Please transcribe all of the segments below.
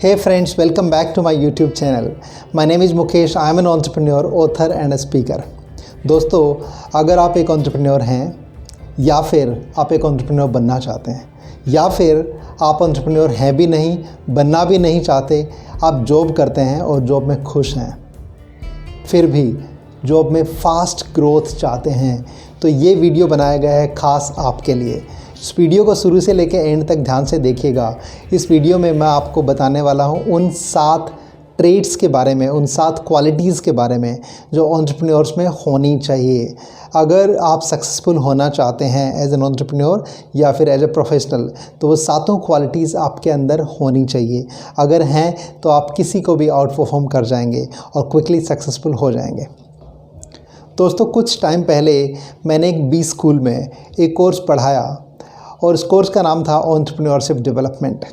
Hey friends, welcome back to my YouTube channel. My name is Mukesh. I am an entrepreneur, author and a speaker. दोस्तों, अगर आप एक entrepreneur हैं या फिर आप एक entrepreneur बनना चाहते हैं या फिर आप entrepreneur हैं भी नहीं, बनना भी नहीं चाहते, आप जॉब करते हैं और जॉब में खुश हैं, फिर भी जॉब में फास्ट ग्रोथ चाहते हैं, तो ये वीडियो बनाया गया है ख़ास आपके लिए। इस वीडियो को शुरू से लेकर एंड तक ध्यान से देखिएगा। इस वीडियो में मैं आपको बताने वाला हूँ उन 7 ट्रेड्स के बारे में, उन 7 क्वालिटीज़ के बारे में जो एंटरप्रेन्योर्स में होनी चाहिए। अगर आप सक्सेसफुल होना चाहते हैं एज एन एंटरप्रेन्योर या फिर एज ए प्रोफेशनल, तो वो 7 क्वालिटीज़ आपके अंदर होनी चाहिए। अगर हैं तो आप किसी को भी आउट परफॉर्म कर जाएंगे और क्विकली सक्सेसफुल हो जाएंगे। दोस्तों, कुछ टाइम पहले मैंने एक बी स्कूल में एक कोर्स पढ़ाया और इस कोर्स का नाम था एंटरप्रेन्योरशिप डेवलपमेंट।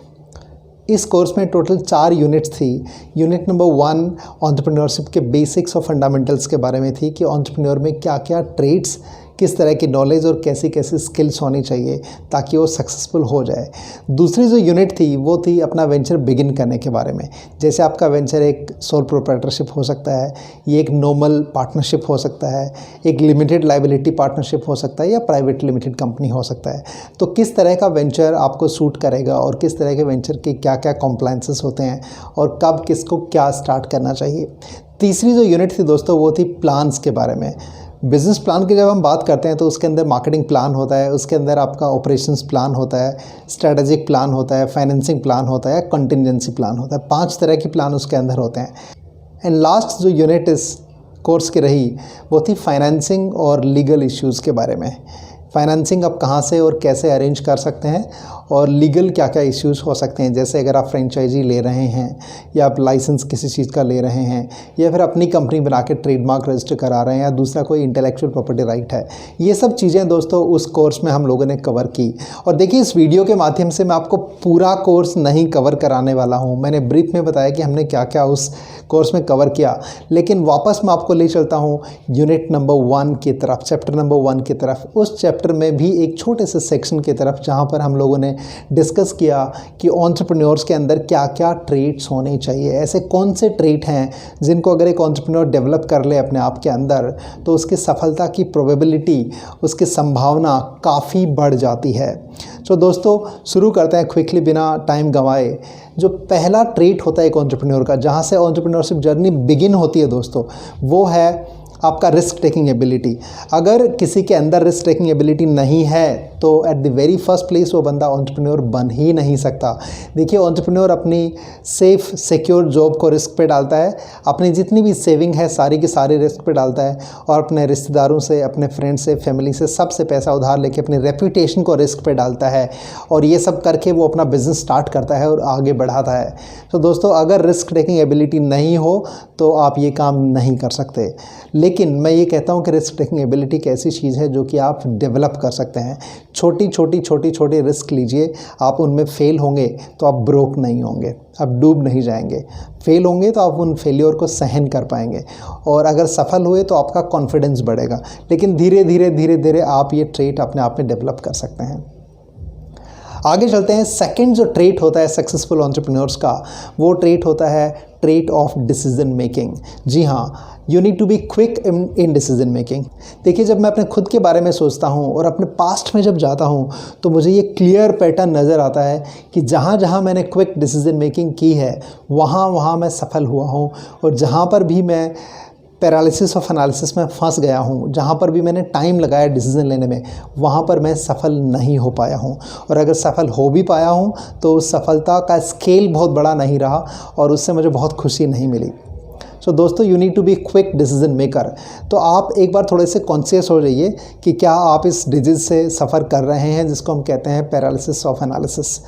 इस कोर्स में टोटल 4 यूनिट्स थी। यूनिट नंबर 1 एंटरप्रेन्योरशिप के बेसिक्स और फंडामेंटल्स के बारे में थी कि एंटरप्रेन्योर में क्या क्या ट्रेड्स, किस तरह की नॉलेज और कैसी कैसी स्किल्स होनी चाहिए ताकि वो सक्सेसफुल हो जाए। दूसरी जो यूनिट थी वो थी अपना वेंचर बिगिन करने के बारे में। जैसे आपका वेंचर एक सोल प्रोप्राइटरशिप हो सकता है, ये एक नॉर्मल पार्टनरशिप हो सकता है, एक लिमिटेड लायबिलिटी पार्टनरशिप हो सकता है या प्राइवेट लिमिटेड कंपनी हो सकता है। तो किस तरह का वेंचर आपको सूट करेगा और किस तरह के वेंचर के क्या क्या कॉम्प्लायंसेस होते हैं और कब किसको क्या स्टार्ट करना चाहिए। तीसरी जो यूनिट थी दोस्तों वो थी प्लान्स के बारे में। बिज़नेस प्लान की जब हम बात करते हैं तो उसके अंदर मार्केटिंग प्लान होता है, उसके अंदर आपका ऑपरेशंस प्लान होता है, स्ट्रेटेजिक प्लान होता है, फाइनेंसिंग प्लान होता है, कंटिजेंसी प्लान होता है। 5 तरह के प्लान उसके अंदर होते हैं। एंड लास्ट जो यूनिट इस कोर्स की रही वो थी फाइनेंसिंग और लीगल इश्यूज़ के बारे में। फाइनेंसिंग आप कहाँ से और कैसे अरेंज कर सकते हैं और लीगल क्या क्या इश्यूज़ हो सकते हैं। जैसे अगर आप फ्रेंचाइजी ले रहे हैं या आप लाइसेंस किसी चीज़ का ले रहे हैं या फिर अपनी कंपनी बना के ट्रेडमार्क रजिस्टर करा रहे हैं या दूसरा कोई इंटेलेक्चुअल प्रॉपर्टी राइट है। ये सब चीज़ें दोस्तों उस कोर्स में हम लोगों ने कवर की। और देखिए, इस वीडियो के माध्यम से मैं आपको पूरा कोर्स नहीं कवर कराने वाला हूँ। मैंने ब्रीफ में बताया कि हमने क्या क्या उस कोर्स में कवर किया, लेकिन वापस मैं आपको ले चलता हूँ यूनिट नंबर 1 की तरफ, चैप्टर नंबर 1 की तरफ। उस चैप्टर में भी एक छोटे से सेक्शन की तरफ जहाँ पर हम लोगों ने डिस्कस किया कि एंटरप्रेन्योर्स के अंदर क्या क्या ट्रेड्स होने चाहिए। ऐसे कौन से ट्रेड हैं जिनको अगर एक एंटरप्रेन्योर डेवलप कर ले अपने आप के अंदर तो उसकी सफलता की प्रोबेबिलिटी, उसकी संभावना काफ़ी बढ़ जाती है। तो दोस्तों, शुरू करते हैं क्विकली बिना टाइम गंवाए। जो पहला ट्रेड होता है एक एंटरप्रेन्योर का, जहाँ से एंटरप्रेन्योरशिप जर्नी बिगिन होती है दोस्तों, वो है आपका रिस्क टेकिंग एबिलिटी। अगर किसी के अंदर रिस्क टेकिंग एबिलिटी नहीं है तो at the very first place वो बंदा एंटरप्रेन्योर बन ही नहीं सकता। देखिए, एंटरप्रेन्योर अपनी सेफ सिक्योर जॉब को रिस्क पे डालता है, अपनी जितनी भी सेविंग है सारी की सारी रिस्क पे डालता है और अपने रिश्तेदारों से, अपने फ्रेंड से, फैमिली से, सबसे पैसा उधार लेके अपनी रेपुटेशन को रिस्क पे डालता है और ये सब करके वो अपना बिजनेस स्टार्ट करता है और आगे बढ़ाता है। तो दोस्तों, अगर रिस्क टेकिंग एबिलिटी नहीं हो तो आप ये काम नहीं कर सकते। लेकिन मैं ये कहता हूँ कि रिस्क टेकिंग एबिलिटी एक ऐसी चीज़ है जो कि आप डेवलप कर सकते हैं। छोटी छोटी रिस्क लीजिए, आप उनमें फेल होंगे तो आप ब्रोक नहीं होंगे, आप डूब नहीं जाएंगे। फेल होंगे तो आप उन फेलियर को सहन कर पाएंगे और अगर सफल हुए तो आपका कॉन्फिडेंस बढ़ेगा। लेकिन धीरे धीरे आप ये ट्रेट अपने आप में डेवलप कर सकते हैं। आगे चलते हैं। सेकंड जो ट्रेट होता है सक्सेसफुल एंटरप्रेन्योर्स का, वो ट्रेट होता है ट्रेट ऑफ डिसीजन मेकिंग। जी हाँ, you need to be quick in decision making. देखिए, जब मैं अपने खुद के बारे में सोचता हूँ और अपने पास्ट में जब जाता हूँ तो मुझे ये क्लियर पैटर्न नज़र आता है कि जहाँ जहाँ मैंने क्विक डिसीजन मेकिंग की है वहाँ मैं सफल हुआ हूँ और जहाँ पर भी मैं पैरालिसिस ऑफ एनालिसिस में फंस गया हूँ, जहाँ पर भी मैंने टाइम लगाया डिसीजन लेने में, वहाँ पर मैं सफल नहीं हो पाया हूँ। और अगर सफल हो भी पाया हूँ तो उस सफलता का स्केल बहुत बड़ा नहीं रहा और उससे मुझे बहुत खुशी नहीं मिली। सो दोस्तों, you need to be quick decision maker. तो आप एक बार थोड़े से कॉन्शियस हो जाइए कि क्या आप इस डिजीज़ से सफ़र कर रहे हैं जिसको हम कहते हैं पैरालिसिस ऑफ एनालिसिस।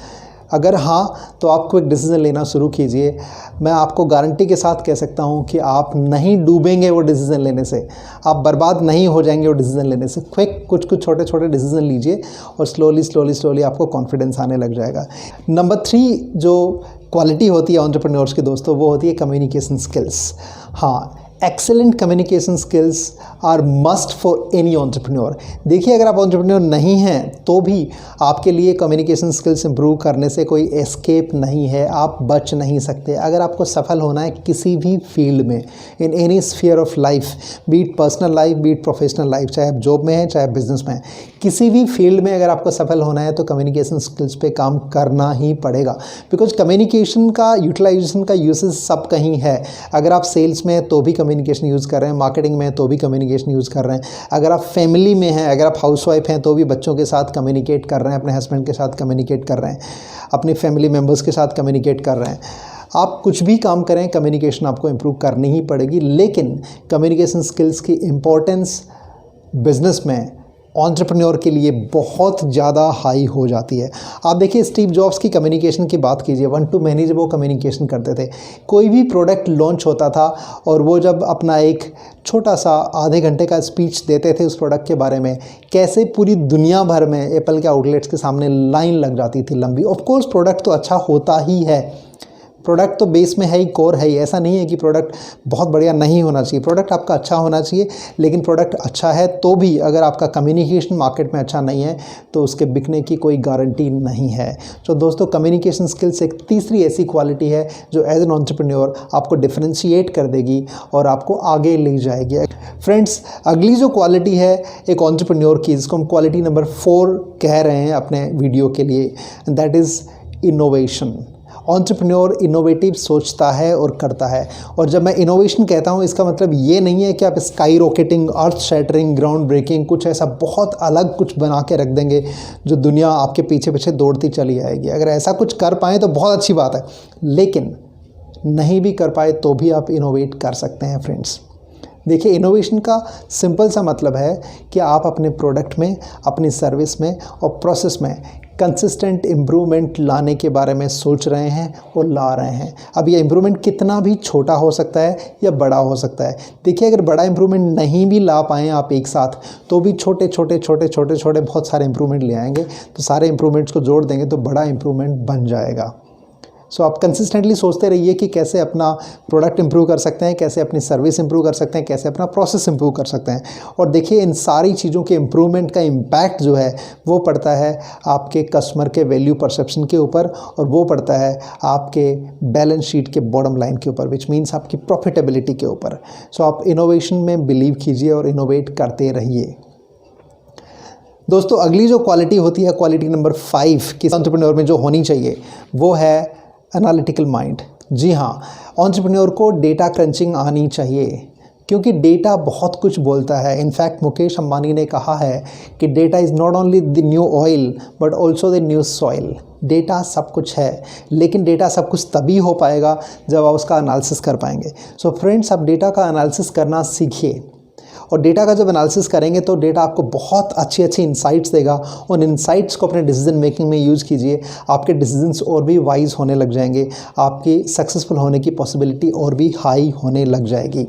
अगर हाँ, तो आप क्विक डिसीजन लेना शुरू कीजिए। मैं आपको गारंटी के साथ कह सकता हूँ कि आप नहीं डूबेंगे वो डिसीजन लेने से, आप बर्बाद नहीं हो जाएंगे वो डिसीजन लेने से। क्विक कुछ छोटे डिसीजन लीजिए और स्लोली आपको कॉन्फिडेंस आने लग जाएगा। नंबर 3 जो क्वालिटी होती है एंटरप्रेन्योर्स की दोस्तों, वो होती है कम्युनिकेशन स्किल्स। हाँ, excellent communication skills are must for any entrepreneur. देखिए, अगर आप एंटरप्रेन्योर नहीं हैं तो भी आपके लिए कम्युनिकेशन स्किल्स इंप्रूव करने से कोई एस्केप नहीं है, आप बच नहीं सकते। अगर आपको सफल होना है किसी भी फील्ड में, in any sphere of life, be it personal life, be it professional life, चाहे आप जॉब में हैं चाहे बिजनेस में हैं, किसी भी फील्ड में अगर आपको सफल होना है तो कम्युनिकेशन स्किल्स पे काम करना ही पड़ेगा। बिकॉज कम्युनिकेशन का यूटिलाइजेशन का यूसेज सब कहीं है। अगर आप सेल्स में हैं तो भी कम्युनिकेशन यूज़ कर रहे हैं, मार्केटिंग में तो भी कम्युनिकेशन यूज़ कर रहे हैं, अगर आप फैमिली में हैं, अगर आप हाउसवाइफ हैं तो भी बच्चों के साथ कम्युनिकेट कर रहे हैं, अपने हस्बैंड के साथ कम्युनिकेट कर रहे हैं, अपनी फैमिली मेम्बर्स के साथ कम्युनिकेट कर रहे हैं। आप कुछ भी काम करें, कम्युनिकेशन आपको इम्प्रूव करनी ही पड़ेगी। लेकिन कम्युनिकेशन स्किल्स की इम्पोर्टेंस बिजनेस में एंटरप्रेन्योर के लिए बहुत ज़्यादा हाई हो जाती है। आप देखिए, स्टीव जॉब्स की कम्युनिकेशन की बात कीजिए, 1 to many जब वो कम्युनिकेशन करते थे, कोई भी प्रोडक्ट लॉन्च होता था और वो जब अपना एक छोटा सा आधे घंटे का स्पीच देते थे उस प्रोडक्ट के बारे में, कैसे पूरी दुनिया भर में एप्पल के आउटलेट्स के सामने लाइन लग जाती थी लंबी। ऑफ कोर्स प्रोडक्ट तो अच्छा होता ही है, प्रोडक्ट तो बेस में है ही, कोर है ही। ऐसा नहीं है कि प्रोडक्ट बहुत बढ़िया नहीं होना चाहिए, प्रोडक्ट आपका अच्छा होना चाहिए। लेकिन प्रोडक्ट अच्छा है तो भी अगर आपका कम्युनिकेशन मार्केट में अच्छा नहीं है तो उसके बिकने की कोई गारंटी नहीं है। तो दोस्तों, कम्युनिकेशन स्किल्स एक तीसरी ऐसी क्वालिटी है जो एज एन एंटरप्रेन्योर आपको डिफरेंशिएट कर देगी और आपको आगे ले जाएगी। फ्रेंड्स, अगली जो क्वालिटी है एक एंटरप्रेन्योर की, जिसको हम क्वालिटी नंबर 4 कह रहे हैं अपने वीडियो के लिए, that is innovation. Entrepreneur innovative सोचता है और करता है। और जब मैं इनोवेशन कहता हूँ, इसका मतलब ये नहीं है कि आप स्काई रॉकेटिंग, अर्थ शैटरिंग, ग्राउंड ब्रेकिंग, कुछ ऐसा बहुत अलग कुछ बना के रख देंगे जो दुनिया आपके पीछे पीछे दौड़ती चली आएगी। अगर ऐसा कुछ कर पाएँ तो बहुत अच्छी बात है, लेकिन नहीं भी कर पाए तो भी आप इनोवेट कर सकते हैं। फ्रेंड्स, देखिए, इनोवेशन का सिंपल सा मतलब है कि आप अपने प्रोडक्ट में, अपनी सर्विस में और प्रोसेस में कंसिस्टेंट इम्प्रूवमेंट लाने के बारे में सोच रहे हैं और ला रहे हैं। अब ये इम्प्रूवमेंट कितना भी छोटा हो सकता है या बड़ा हो सकता है। देखिए, अगर बड़ा इम्प्रूवमेंट नहीं भी ला पाएँ आप एक साथ, तो भी छोटे छोटे बहुत सारे इम्प्रूवमेंट ले आएंगे, तो सारे इम्प्रूवमेंट्स को जोड़ देंगे तो बड़ा इम्प्रूवमेंट बन जाएगा। सो आप कंसिस्टेंटली सोचते रहिए कि कैसे अपना प्रोडक्ट इंप्रूव कर सकते हैं, कैसे अपनी सर्विस इंप्रूव कर सकते हैं, कैसे अपना प्रोसेस इंप्रूव कर सकते हैं। और देखिए, इन सारी चीज़ों के इम्प्रूवमेंट का इम्पैक्ट जो है वो पड़ता है आपके कस्टमर के वैल्यू परसेप्शन के ऊपर, और वो पड़ता है आपके बैलेंस शीट के बॉटम लाइन के ऊपर, विच मीन्स आपकी प्रॉफिटेबिलिटी के ऊपर। सो आप इनोवेशन में बिलीव कीजिए और इनोवेट करते रहिए। दोस्तों, अगली जो क्वालिटी होती है, क्वालिटी नंबर 5 किसी एंटरप्रेन्योर में जो होनी चाहिए, वो है एनालिटिकल माइंड। जी हाँ, एंटरप्रेन्योर को डेटा क्रंचिंग आनी चाहिए, क्योंकि डेटा बहुत कुछ बोलता है। इनफैक्ट मुकेश अंबानी ने कहा है कि data is not only the new oil but also the new soil. Data सब कुछ है, लेकिन डेटा सब कुछ तभी हो पाएगा जब आप उसका एनालिसिस कर पाएंगे। सो फ्रेंड्स, आप डेटा का एनालिसिस करना सीखिए, और डेटा का जब एनालिसिस करेंगे तो डेटा आपको बहुत अच्छी इंसाइट्स देगा। उन इंसाइट्स को अपने डिसीजन मेकिंग में यूज़ कीजिए, आपके डिसीजंस और भी वाइज होने लग जाएंगे, आपकी सक्सेसफुल होने की पॉसिबिलिटी और भी हाई होने लग जाएगी।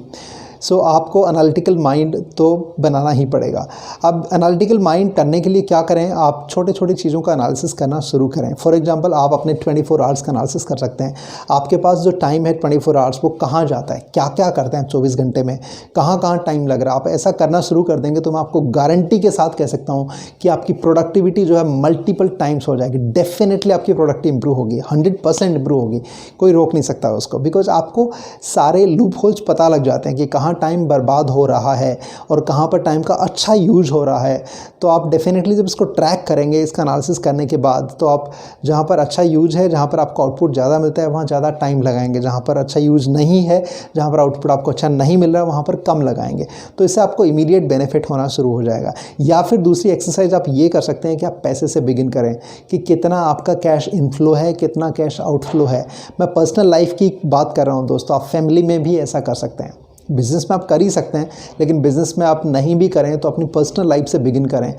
सो आपको एनालिटिकल माइंड तो बनाना ही पड़ेगा। अब एनालिटिकल माइंड करने के लिए क्या करें, आप छोटे छोटे चीज़ों का एनालिसिस करना शुरू करें। फॉर एग्जांपल, आप अपने 24 आवर्स का एनालिसिस कर सकते हैं। आपके पास जो टाइम है 24 आवर्स, वो कहाँ जाता है, क्या क्या करते हैं 24 घंटे में, कहाँ कहाँ टाइम लग रहा है। आप ऐसा करना शुरू कर देंगे तो मैं आपको गारंटी के साथ कह सकता हूँ कि आपकी प्रोडक्टिविटी जो है मल्टीपल टाइम्स हो जाएगी। डेफिनेटली आपकी प्रोडक्टिविटी इंप्रूव होगी, 100% इंप्रूव होगी, कोई रोक नहीं सकता उसको। बिकॉज आपको सारे लूप होल्स पता लग जाते हैं कि कहाँ टाइम बर्बाद हो रहा है और कहाँ पर टाइम का अच्छा यूज हो रहा है। तो आप डेफिनेटली जब इसको ट्रैक करेंगे, इसका एनालिसिस करने के बाद, तो आप जहाँ पर अच्छा यूज है, जहाँ पर आपको आउटपुट ज़्यादा मिलता है, वहाँ ज़्यादा टाइम लगाएंगे। जहाँ पर अच्छा यूज नहीं है, जहाँ पर आउटपुट आपको अच्छा नहीं मिल रहा है, वहाँ पर कम लगाएंगे। तो इससे आपको इमीडिएट बेनिफिट होना शुरू हो जाएगा। या फिर दूसरी एक्सरसाइज आप ये कर सकते हैं कि आप पैसे से बिगिन करें कि कितना आपका कैश इनफ्लो है, कितना कैश आउटफ्लो है। मैं पर्सनल लाइफ की बात कर रहा हूँ दोस्तों, आप फैमिली में भी ऐसा कर सकते हैं। बिज़नेस में आप कर ही सकते हैं, लेकिन बिज़नेस में आप नहीं भी करें तो अपनी पर्सनल लाइफ से बिगिन करें।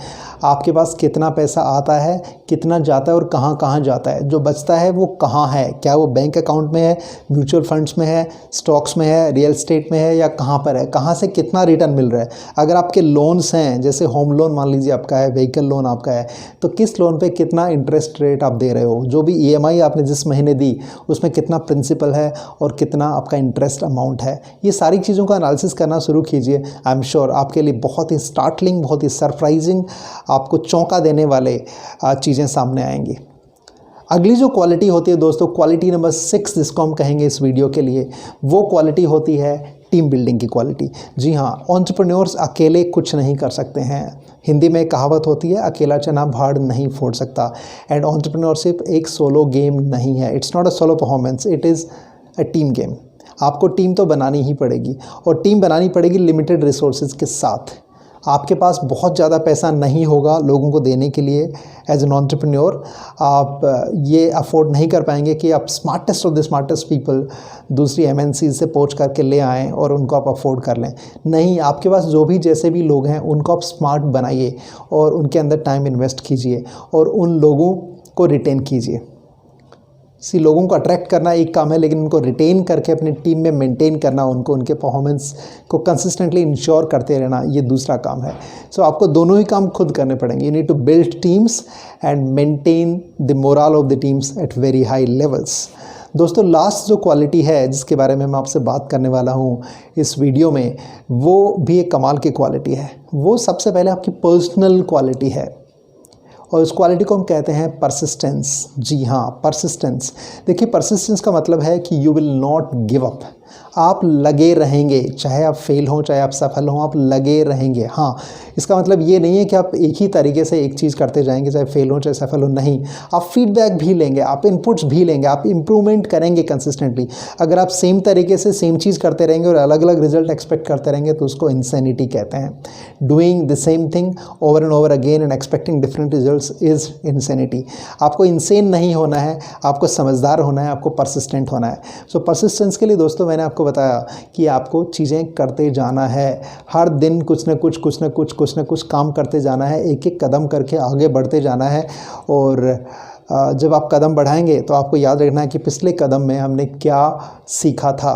आपके पास कितना पैसा आता है, कितना जाता है और कहाँ कहाँ जाता है, जो बचता है वो कहाँ है, क्या वो बैंक अकाउंट में है, म्यूचुअल फंड्स में है, स्टॉक्स में है, रियल एस्टेट में है, या कहाँ पर है, कहाँ से कितना रिटर्न मिल रहा है। अगर आपके लोन्स हैं, जैसे होम लोन मान लीजिए आपका है, व्हीकल लोन आपका है, तो किस लोन पे कितना इंटरेस्ट रेट आप दे रहे हो, जो भी EMI आपने जिस महीने दी उसमें कितना प्रिंसिपल है और कितना आपका इंटरेस्ट अमाउंट है। ये सारी चीज़ चीज़ों का एनालिसिस करना शुरू कीजिए। आई एम श्योर आपके लिए बहुत ही स्टार्टलिंग, बहुत ही सरप्राइजिंग, आपको चौंका देने वाले चीज़ें सामने आएंगी। अगली जो क्वालिटी होती है दोस्तों, क्वालिटी नंबर 6 जिसको हम कहेंगे इस वीडियो के लिए, वो क्वालिटी होती है टीम बिल्डिंग की क्वालिटी। जी हाँ, एंटरप्रेन्योर्स अकेले कुछ नहीं कर सकते हैं। हिंदी में कहावत होती है, अकेला चना भाड़ नहीं फोड़ सकता। एंड एंटरप्रेन्योरशिप एक सोलो गेम नहीं है। It's not a solo performance, it is a team game. आपको टीम तो बनानी ही पड़ेगी, और टीम बनानी पड़ेगी लिमिटेड रिसोर्सेज के साथ। आपके पास बहुत ज़्यादा पैसा नहीं होगा लोगों को देने के लिए। एज एन एंटरप्रेन्योर आप ये अफोर्ड नहीं कर पाएंगे कि आप smartest of the smartest people दूसरी MNC से पोच करके ले आएँ और उनको आप अफोर्ड कर लें। नहीं, आपके पास जो भी जैसे भी लोग हैं उनको आप स्मार्ट बनाइए और उनके अंदर टाइम इन्वेस्ट कीजिए और उन लोगों को रिटेन कीजिए। लोगों को अट्रैक्ट करना एक काम है, लेकिन उनको रिटेन करके अपनी टीम में मेंटेन करना, उनको उनके परफॉर्मेंस को कंसिस्टेंटली इंश्योर करते रहना, ये दूसरा काम है। आपको दोनों ही काम खुद करने पड़ेंगे। You need to build teams and maintain the morale of the teams at very high levels. दोस्तों, लास्ट जो क्वालिटी है जिसके बारे में मैं आपसे बात करने वाला हूँ इस वीडियो में, वो भी एक कमाल की क्वालिटी है। वो सबसे पहले आपकी पर्सनल क्वालिटी है, और उस क्वालिटी को हम कहते हैं परसिस्टेंस। जी हाँ, परसिस्टेंस। देखिए, परसिस्टेंस का मतलब है कि you will not give up. आप लगे रहेंगे, चाहे आप फेल हों चाहे आप सफल हों, आप लगे रहेंगे। हाँ, इसका मतलब ये नहीं है कि आप एक ही तरीके से एक चीज़ करते जाएंगे, चाहे फेल हो चाहे सफल हो। नहीं, आप फीडबैक भी लेंगे, आप इनपुट्स भी लेंगे, आप इम्प्रूवमेंट करेंगे कंसिस्टेंटली। अगर आप सेम तरीके से सेम चीज़ करते रहेंगे और अलग अलग रिजल्ट एक्सपेक्ट करते रहेंगे तो उसको इंसैनिटी कहते हैं। Doing the same thing over and over again and expecting different results is insanity. आपको इंसेन नहीं होना है, आपको समझदार होना है, आपको परसिस्टेंट होना है। परसिस्टेंस के लिए दोस्तों मैंने आपको बताया कि आपको चीज़ें करते जाना है। हर दिन कुछ न कुछ काम करते जाना है, एक एक कदम करके आगे बढ़ते जाना है। और जब आप कदम बढ़ाएंगे तो आपको याद रखना है कि पिछले कदम में हमने क्या सीखा था,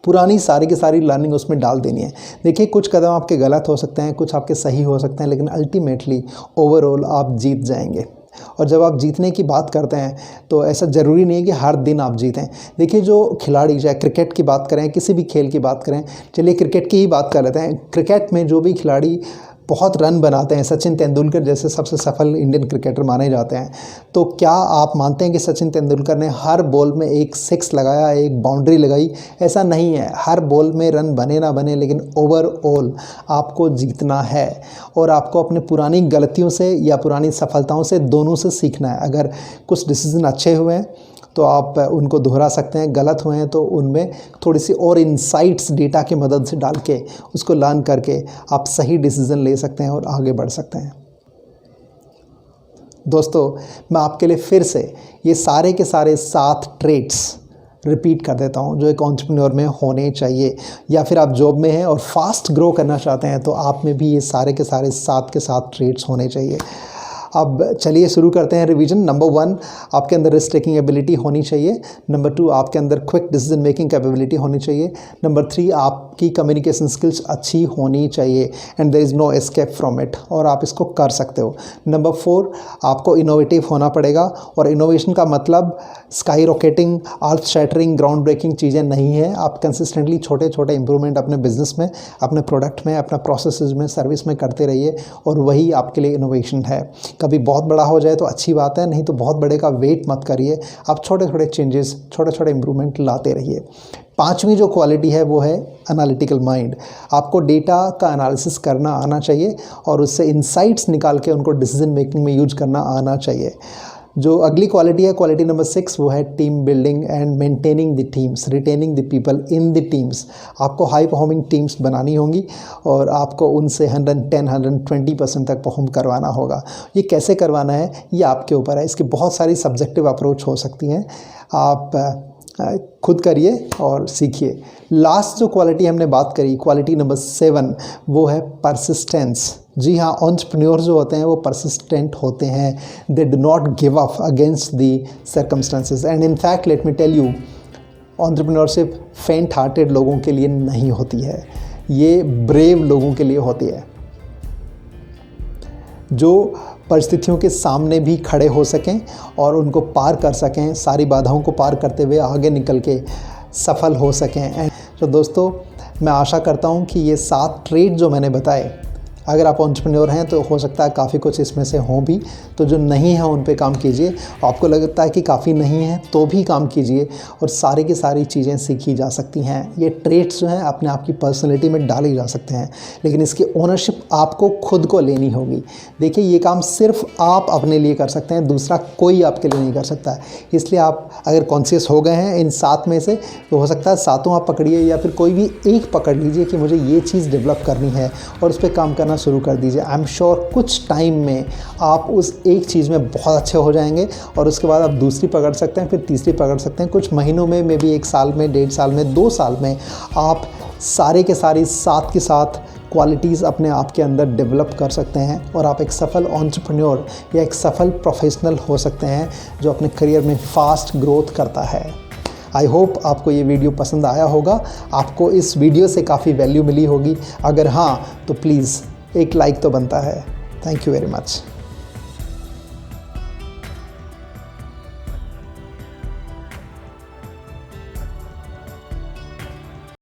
पुरानी सारी की सारी लर्निंग उसमें डाल देनी है। देखिए, कुछ कदम आपके गलत हो सकते हैं, कुछ आपके सही हो सकते हैं, लेकिन अल्टीमेटली ओवरऑल आप जीत जाएंगे। और जब आप जीतने की बात करते हैं तो ऐसा ज़रूरी नहीं है कि हर दिन आप जीतें। देखिए, जो खिलाड़ी, चाहे क्रिकेट की बात करें, किसी भी खेल की बात करें, चलिए क्रिकेट की ही बात कर लेते हैं। क्रिकेट में जो भी खिलाड़ी बहुत रन बनाते हैं, सचिन तेंदुलकर जैसे सबसे सफल इंडियन क्रिकेटर माने जाते हैं, तो क्या आप मानते हैं कि सचिन तेंदुलकर ने हर बॉल में एक 6 लगाया, एक बाउंड्री लगाई? ऐसा नहीं है। हर बॉल में रन बने ना बने, लेकिन ओवरऑल आपको जीतना है और आपको अपने पुरानी गलतियों से या पुरानी सफलताओं से, दोनों से सीखना है। अगर कुछ डिसीजन अच्छे हुए हैं तो आप उनको दोहरा सकते हैं, गलत हुए हैं तो उनमें थोड़ी सी और इनसाइट्स डेटा की मदद से डाल के उसको लर्न करके आप सही डिसीज़न ले सकते हैं और आगे बढ़ सकते हैं। दोस्तों, मैं आपके लिए फिर से ये सारे के सारे 7 ट्रेट्स रिपीट कर देता हूँ जो एक एंटरप्रेन्योर में होने चाहिए। या फिर आप जॉब में हैं और फास्ट ग्रो करना चाहते हैं तो आप में भी ये सारे के सारे 7 के 7 ट्रेट्स होने चाहिए। अब चलिए शुरू करते हैं रिवीजन। नंबर 1, आपके अंदर रिस्क टेकिंग एबिलिटी होनी चाहिए। नंबर 2, आपके अंदर क्विक डिसीजन मेकिंग कैपेबिलिटी होनी चाहिए। नंबर 3, आपकी कम्युनिकेशन स्किल्स अच्छी होनी चाहिए and there is no escape from it, और आप इसको कर सकते हो। नंबर 4, आपको इनोवेटिव होना पड़ेगा, और इनोवेशन का मतलब स्काई रॉकेटिंग, अर्थ शैटरिंग, ग्राउंड ब्रेकिंग चीज़ें नहीं है। आप कंसिस्टेंटली छोटे छोटे इंप्रूवमेंट अपने बिजनेस में, अपने प्रोडक्ट में, अपना प्रोसेसेस में, सर्विस में करते रहिए, और वही आपके लिए इनोवेशन है। कभी बहुत बड़ा हो जाए तो अच्छी बात है, नहीं तो बहुत बड़े का वेट मत करिए। आप छोटे छोटे चेंजेस, छोटे छोटे इंप्रूवमेंट लाते रहिए। 5वीं जो क्वालिटी है वो है एनालिटिकल माइंड। आपको डेटा का एनालिसिस करना आना चाहिए और उससे इंसाइट्स निकाल के उनको डिसीजन मेकिंग में यूज करना आना चाहिए। जो अगली क्वालिटी है, क्वालिटी नंबर 6, वो है team building and maintaining the teams, retaining the people in the teams. आपको हाई परफॉर्मिंग टीम्स बनानी होंगी और आपको उनसे 110-120% तक परफॉर्म करवाना होगा। ये कैसे करवाना है ये आपके ऊपर है। इसकी बहुत सारी सब्जेक्टिव अप्रोच हो सकती हैं, आप खुद करिए और सीखिए। लास्ट जो क्वालिटी हमने बात करी, क्वालिटी नंबर 7, वो है परसिस्टेंस। जी हाँ, एंटरप्रेन्योर जो होते हैं वो परसिस्टेंट होते हैं। They do not give up against the circumstances and in fact let me tell you, entrepreneurship faint hearted लोगों के लिए नहीं होती है, ये ब्रेव लोगों के लिए होती है जो परिस्थितियों के सामने भी खड़े हो सकें और उनको पार कर सकें, सारी बाधाओं को पार करते हुए आगे निकल के सफल हो सकें। एंड तो दोस्तों, मैं आशा करता हूँ कि ये 7 ट्रेड जो मैंने बताए, अगर आप एंटरप्रेन्योर हैं तो हो सकता है काफ़ी कुछ इसमें से हों भी, तो जो नहीं है उन पे काम कीजिए। आपको लगता है कि काफ़ी नहीं है तो भी काम कीजिए, और सारी की सारी चीज़ें सीखी जा सकती हैं। ये ट्रेड्स जो हैं अपने आप की पर्सनैलिटी में डाले जा सकते हैं, लेकिन इसकी ओनरशिप आपको खुद को लेनी होगी। देखिए, ये काम सिर्फ आप अपने लिए कर सकते हैं, दूसरा कोई आपके लिए नहीं कर सकता है। इसलिए आप अगर कॉन्शियस हो गए हैं इन 7 में से, तो हो सकता है 7 आप पकड़िए, या फिर कोई भी एक पकड़ लीजिए कि मुझे ये चीज़ डेवलप करनी है, और उस पर काम करना शुरू कर दीजिए। आई एम श्योर कुछ टाइम में आप उस एक चीज़ में बहुत अच्छे हो जाएंगे, और उसके बाद आप दूसरी पकड़ सकते हैं, फिर तीसरी पकड़ सकते हैं। कुछ महीनों में, मे बी 1 साल में, 1.5 साल में, 2 साल में आप सारे के सारी 7 की 7 क्वालिटीज़ अपने आप के अंदर डेवलप कर सकते हैं, और आप एक सफल एंटरप्रेन्योर या एक सफल प्रोफेशनल हो सकते हैं जो अपने करियर में फास्ट ग्रोथ करता है। आई होप आपको ये वीडियो पसंद आया होगा, आपको इस वीडियो से काफ़ी वैल्यू मिली होगी। अगर हाँ, तो प्लीज़ एक लाइक तो बनता है। Thank you very much.